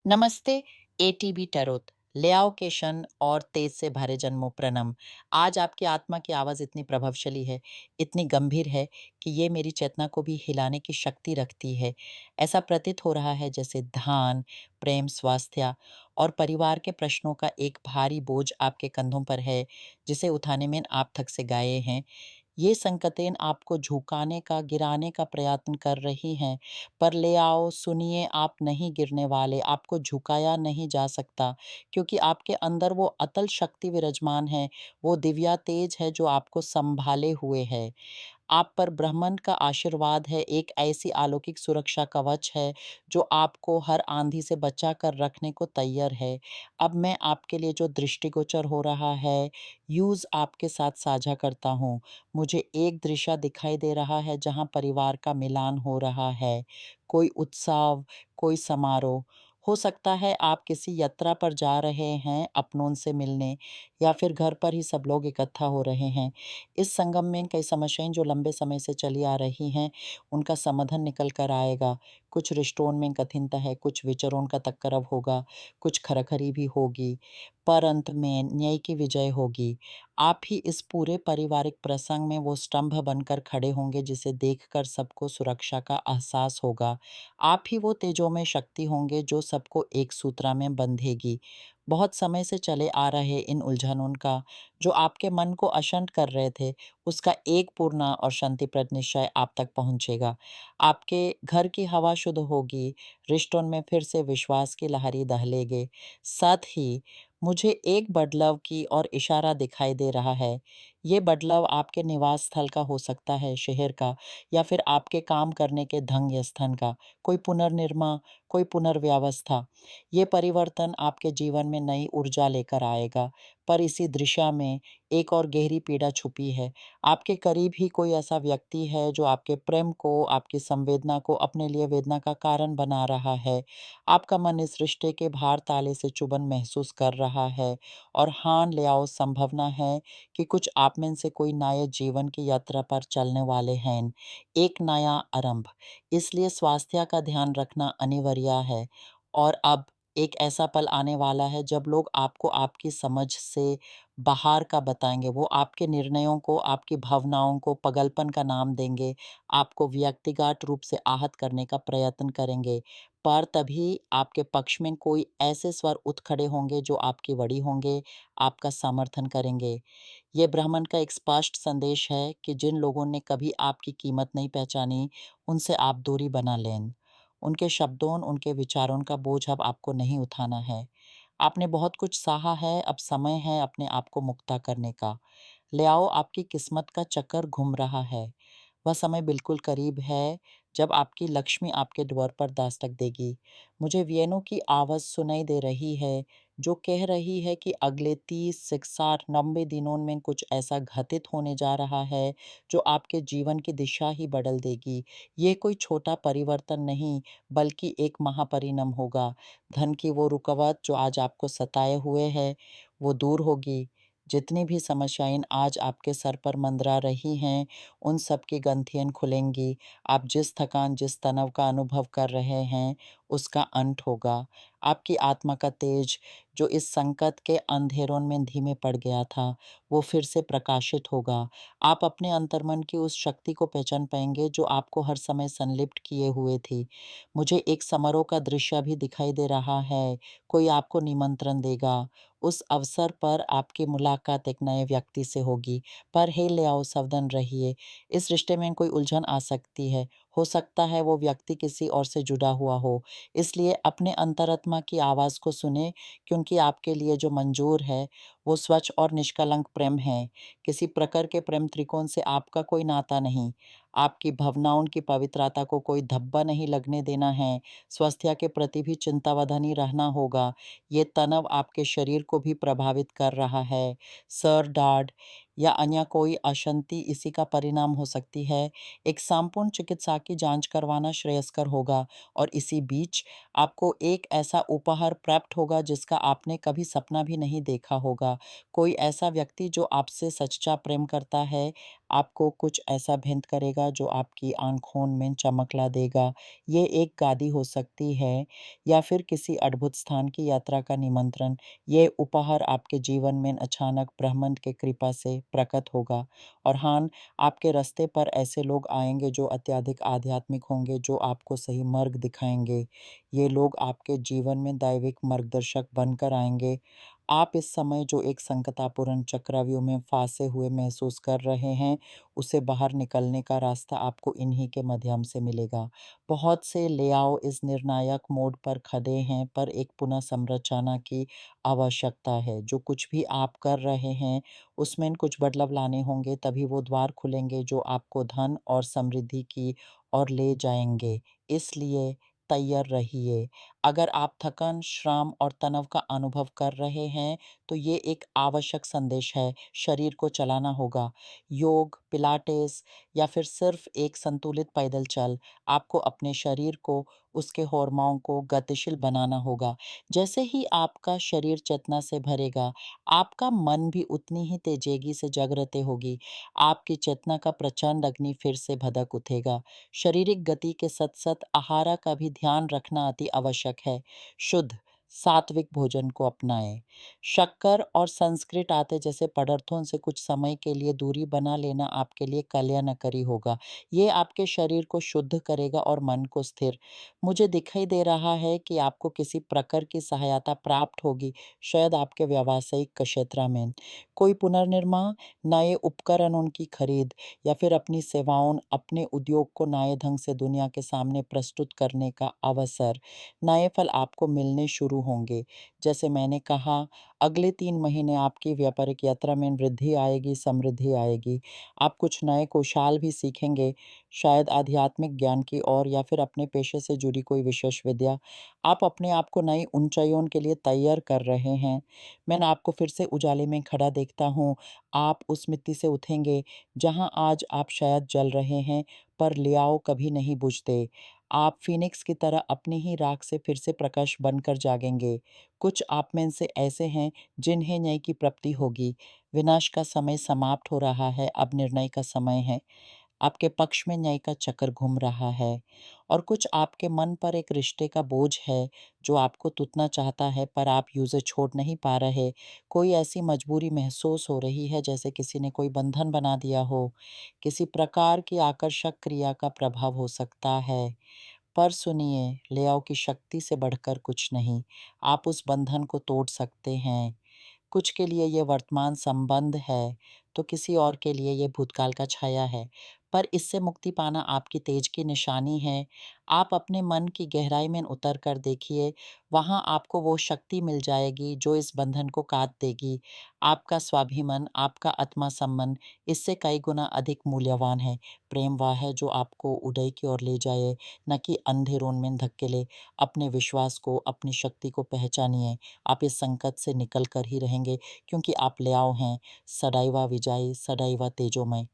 नमस्ते। ATB tarot लेआओ के क्षण और तेज से भरे जन्मों प्रणम। आज आपकी आत्मा की आवाज़ इतनी प्रभावशाली है, इतनी गंभीर है कि ये मेरी चेतना को भी हिलाने की शक्ति रखती है। ऐसा प्रतीत हो रहा है जैसे ध्यान, प्रेम, स्वास्थ्य और परिवार के प्रश्नों का एक भारी बोझ आपके कंधों पर है, जिसे उठाने में आप थक से गए हैं। ये संकटें आपको झुकाने का, गिराने का प्रयत्न कर रही हैं, पर ले आओ, सुनिए, आप नहीं गिरने वाले, आपको झुकाया नहीं जा सकता, क्योंकि आपके अंदर वो अतल शक्ति विराजमान है, वो दिव्या तेज है जो आपको सँभाले हुए है। आप पर ब्रह्मांड का आशीर्वाद है, एक ऐसी अलौकिक सुरक्षा कवच है, जो आपको हर आंधी से बचा कर रखने को तैयार है। अब मैं आपके लिए जो दृष्टिगोचर हो रहा है, यूज़ आपके साथ साझा करता हूँ। मुझे एक दृश्य दिखाई दे रहा है, जहाँ परिवार का मिलान हो रहा है। कोई उत्सव, कोई समारोह। हो सकता है आप किसी यात्रा पर जा रहे हैं अपनों से मिलने, या फिर घर पर ही सब लोग इकट्ठा हो रहे हैं। इस संगम में कई समस्याएं जो लंबे समय से चली आ रही हैं, उनका समाधान निकल कर आएगा। कुछ रिश्तों में कठिनता है, कुछ विचारों का टकराव होगा, कुछ खराखरी भी होगी, पर अंत में न्याय की विजय होगी। आप ही इस पूरे पारिवारिक प्रसंग में वो स्तंभ बनकर खड़े होंगे, जिसे देखकर सबको सुरक्षा का एहसास होगा। आप ही वो तेजों में शक्ति होंगे जो सबको एक सूत्र में बंधेगी। बहुत समय से चले आ रहे इन उलझनों का, जो आपके मन को अशांत कर रहे थे, उसका एक पूर्ण और शांतिप्रद निश्चय आप तक पहुंचेगा। आपके घर की हवा शुद्ध होगी, रिश्तों में फिर से विश्वास की लहरी दहलेगे। साथ ही मुझे एक बदलाव की और इशारा दिखाई दे रहा है। ये बदलाव आपके निवास स्थल का हो सकता है, शहर का, या फिर आपके काम करने के ढंग या स्थान का। कोई पुनर्निर्माण, कोई पुनर्व्यवस्था। ये परिवर्तन आपके जीवन में नई ऊर्जा लेकर आएगा। पर इसी दिशा में एक और गहरी पीड़ा छुपी है। आपके करीब ही कोई ऐसा व्यक्ति है जो आपके प्रेम को, आपकी संवेदना को अपने लिए वेदना का कारण बना रहा है। आपका मन इस रिश्ते के भार ताले से चुभन महसूस कर रहा है, और हाँ, ले आओ, संभावना है कि कुछ आप में से कोई नए जीवन की यात्रा पर चलने वाले हैं। एक नया आरंभ। इसलिए स्वास्थ्य का ध्यान रखना अनिवार्य है। और अब एक ऐसा पल आने वाला है जब लोग आपको आपकी समझ से बाहर का बताएँगे। वो आपके निर्णयों को, आपकी भावनाओं को पागलपन का नाम देंगे, आपको व्यक्तिगत रूप से आहत करने का प्रयत्न करेंगे। पर तभी आपके पक्ष में कोई ऐसे स्वर उठ खड़े होंगे जो आपकी वड़ी होंगे, आपका समर्थन करेंगे। ये ब्राह्मण का एक स्पष्ट संदेश है कि जिन लोगों ने कभी आपकी कीमत नहीं पहचानी, उनसे आप दूरी बना लें। उनके शब्दों, उनके विचारों का बोझ अब आपको नहीं उठाना है। आपने बहुत कुछ सहा है, अब समय है अपने आप को मुक्ता करने का। ले आओ, आपकी किस्मत का चक्कर घूम रहा है। वह समय बिल्कुल करीब है जब आपकी लक्ष्मी आपके द्वार पर दस्तक देगी। मुझे वियनों की आवाज़ सुनाई दे रही है, जो कह रही है कि अगले 30 से 60 90 दिनों में कुछ ऐसा घटित होने जा रहा है, जो आपके जीवन की दिशा ही बदल देगी। ये कोई छोटा परिवर्तन नहीं, बल्कि एक महापरिणाम होगा। धन की वो रुकावट जो आज आपको सताए हुए है, वो दूर होगी। जितनी भी समस्याएँ आज आपके सर पर मंडरा रही हैं, उन सब की ग्रंथियाँ खुलेंगी। आप जिस थकान, जिस तनाव का अनुभव कर रहे हैं, उसका अंत होगा। आपकी आत्मा का तेज, जो इस संकट के अंधेरों में धीमे पड़ गया था, वो फिर से प्रकाशित होगा। आप अपने अंतर्मन की उस शक्ति को पहचान पाएँगे, जो आपको हर समय संलिप्त किए हुए थी। मुझे एक समारोह का दृश्य भी दिखाई दे रहा है। कोई आपको निमंत्रण देगा। उस अवसर पर आपकी मुलाकात एक नए व्यक्ति से होगी। पर हे, ले आओ, सावधान रहिए। इस रिश्ते में कोई उलझन आ सकती है। हो सकता है वो व्यक्ति किसी और से जुड़ा हुआ हो। इसलिए अपने अंतरात्मा की आवाज़ को सुनें, क्योंकि आपके लिए जो मंजूर है, वो स्वच्छ और निष्कलंक प्रेम है। किसी प्रकार के प्रेम त्रिकोण से आपका कोई नाता नहीं। आपकी भावनाओं की पवित्रता को कोई धब्बा नहीं लगने देना है। स्वास्थ्य के प्रति भी चिंतावधानी रहना होगा। ये तनाव आपके शरीर को भी प्रभावित कर रहा है। सर दर्द या अन्य कोई अशांति इसी का परिणाम हो सकती है। एक संपूर्ण चिकित्सा की जांच करवाना श्रेयस्कर होगा, और इसी बीच आपको एक ऐसा उपहार प्राप्त होगा जिसका आपने कभी सपना भी नहीं देखा होगा। कोई ऐसा व्यक्ति जो आपसे सच्चा प्रेम करता है, आपको कुछ ऐसा भेंट करेगा जो आपकी आँखों में चमक ला देगा। ये एक गादी हो सकती है या फिर किसी अद्भुत स्थान की यात्रा का निमंत्रण। ये उपहार आपके जीवन में अचानक ब्रह्मांड के कृपा से प्रकट होगा। और हाँ, आपके रास्ते पर ऐसे लोग आएँगे जो अत्यधिक आध्यात्मिक होंगे, जो आपको सही मार्ग दिखाएँगे। ये लोग आपके जीवन में दैविक मार्गदर्शक बनकर आएँगे। आप इस समय जो एक संकटापूर्ण चक्रव्यूह में फँसे हुए महसूस कर रहे हैं, उसे बाहर निकलने का रास्ता आपको इन्हीं के माध्यम से मिलेगा। बहुत से लेआउट इस निर्णायक मोड़ पर खड़े हैं, पर एक पुनः संरचना की आवश्यकता है। जो कुछ भी आप कर रहे हैं, उसमें कुछ बदलाव लाने होंगे, तभी वो द्वार खुलेंगे जो आपको धन और समृद्धि की ओर ले जाएँगे। इसलिए तैयार रहिए। अगर आप थकान, श्रम और तनाव का अनुभव कर रहे हैं, तो ये एक आवश्यक संदेश है, शरीर को चलाना होगा। योग, पिलाटेस या फिर सिर्फ एक संतुलित पैदल चल, आपको अपने शरीर को, उसके हार्मोन को गतिशील बनाना होगा। जैसे ही आपका शरीर चेतना से भरेगा, आपका मन भी उतनी ही तेज़ी से जागृत होगी। आपकी चेतना का प्रचंड अग्नि फिर से भड़क उठेगा। शारीरिक गति के साथ-साथ आहार का भी ध्यान रखना अति आवश्यक है। शुद्ध, सात्विक भोजन को अपनाएँ। शक्कर और संस्कृत आटे जैसे पदार्थों से कुछ समय के लिए दूरी बना लेना आपके लिए कल्याणकारी होगा। ये आपके शरीर को शुद्ध करेगा और मन को स्थिर। मुझे दिखाई दे रहा है कि आपको किसी प्रकार की सहायता प्राप्त होगी, शायद आपके व्यावसायिक क्षेत्र में। कोई पुनर्निर्माण, नए उपकरणों की खरीद या फिर अपनी सेवाओं, अपने उद्योग को नए ढंग से दुनिया के सामने प्रस्तुत करने का अवसर, नए फल आपको मिलने शुरू होंगे। जैसे मैंने कहा, अगले 3 महीने आपकी व्यापारिक यात्रा में वृद्धि आएगी, समृद्धि आएगी। आप कुछ नए कौशल भी सीखेंगे, शायद आध्यात्मिक ज्ञान की ओर या फिर अपने पेशे से जुड़ी कोई विशेष विद्या। आप अपने आप को नई ऊंचाइयों के लिए तैयार कर रहे हैं। मैं आपको फिर से उजाले में खड़ा देखता हूँ। आप उस मिट्टी से उठेंगे जहाँ आज आप शायद जल रहे हैं, पर लियाओ कभी नहीं बुझते। आप फ़ीनिक्स की तरह अपनी ही राख से फिर से प्रकाश बनकर जागेंगे। कुछ आप में से ऐसे हैं जिन्हें न्याय की प्राप्ति होगी। विनाश का समय समाप्त हो रहा है, अब निर्णय का समय है। आपके पक्ष में न्याय का चक्र घूम रहा है और कुछ आपके मन पर एक रिश्ते का बोझ है जो आपको टूटना चाहता है, पर आप यूं उसे छोड़ नहीं पा रहे। कोई ऐसी मजबूरी महसूस हो रही है जैसे किसी ने कोई बंधन बना दिया हो। किसी प्रकार की आकर्षक क्रिया का प्रभाव हो सकता है। पर सुनिए, लेआओ की शक्ति से बढ़कर कुछ नहीं। आप उस बंधन को तोड़ सकते हैं। कुछ के लिए ये वर्तमान संबंध है, तो किसी और के लिए ये भूतकाल का छाया है। पर इससे मुक्ति पाना आपकी तेज की निशानी है। आप अपने मन की गहराई में उतर कर देखिए, वहाँ आपको वो शक्ति मिल जाएगी जो इस बंधन को काट देगी। आपका स्वाभिमान, आपका आत्मसम्मान इससे कई गुना अधिक मूल्यवान है। प्रेम वह है जो आपको उदय की ओर ले जाए, न कि अंधेरों में धकेले। अपने विश्वास को, अपनी शक्ति को पहचानिए। आप इस संकट से निकल कर ही रहेंगे क्योंकि आप लियाओ हैं, सदैव विजयी, सदैव तेजोमय।